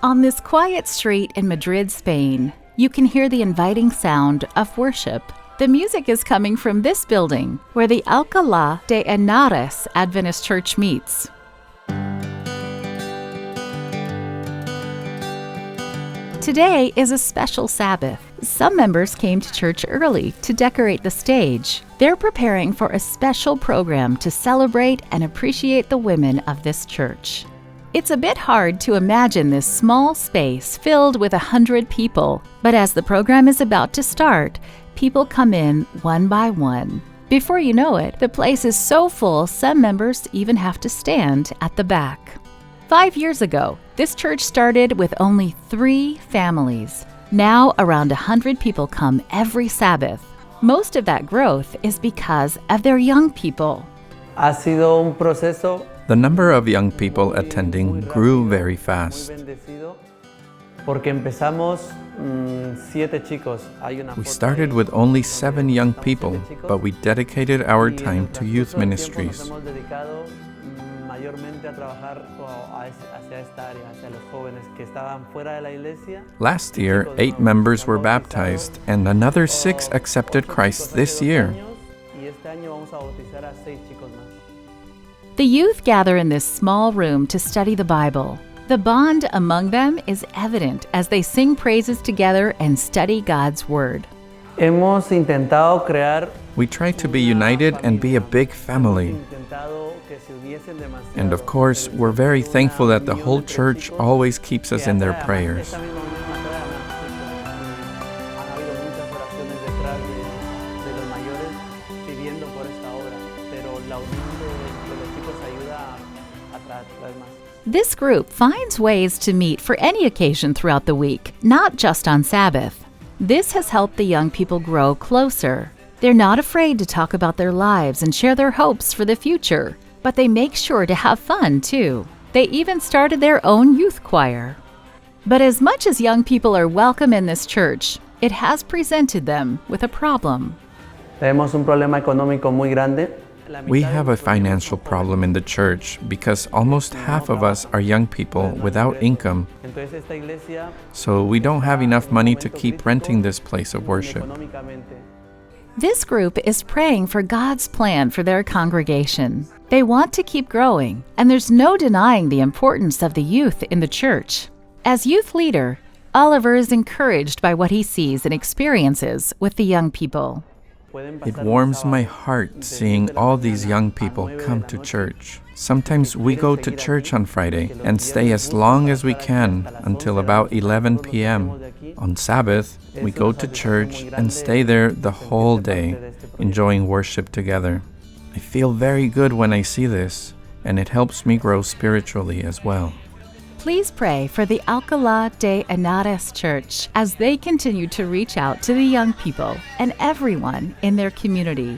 On this quiet street in Madrid, Spain, you can hear the inviting sound of worship. The music is coming from this building, where the Alcalá de Henares Adventist Church meets. Today is a special Sabbath. Some members came to church early to decorate the stage. They're preparing for a special program to celebrate and appreciate the women of this church. It's a bit hard to imagine this small space filled with 100 people, but as the program is about to start, people come in one by one. Before you know it, the place is so full some members even have to stand at the back. 5 years ago, this church started with only 3 families. Now around 100 people come every Sabbath. Most of that growth is because of their young people. The number of young people attending grew very fast. We started with only 7 young people, but we dedicated our time to youth ministries. Last year, 8 members were baptized, and another 6 accepted Christ this year. The youth gather in this small room to study the Bible. The bond among them is evident as they sing praises together and study God's Word. We try to be united and be a big family. And of course, we're very thankful that the whole church always keeps us in their prayers. This group finds ways to meet for any occasion throughout the week, not just on Sabbath. This has helped the young people grow closer. They're not afraid to talk about their lives and share their hopes for the future, but they make sure to have fun too. They even started their own youth choir. But as much as young people are welcome in this church, it has presented them with a problem. We have a financial problem in the church because almost half of us are young people without income. So we don't have enough money to keep renting this place of worship. This group is praying for God's plan for their congregation. They want to keep growing, and there's no denying the importance of the youth in the church. As youth leader, Oliver is encouraged by what he sees and experiences with the young people. It warms my heart seeing all these young people come to church. Sometimes we go to church on Friday and stay as long as we can until about 11 p.m. On Sabbath, we go to church and stay there the whole day, enjoying worship together. I feel very good when I see this, and it helps me grow spiritually as well. Please pray for the Alcalá de Henares Church as they continue to reach out to the young people and everyone in their community.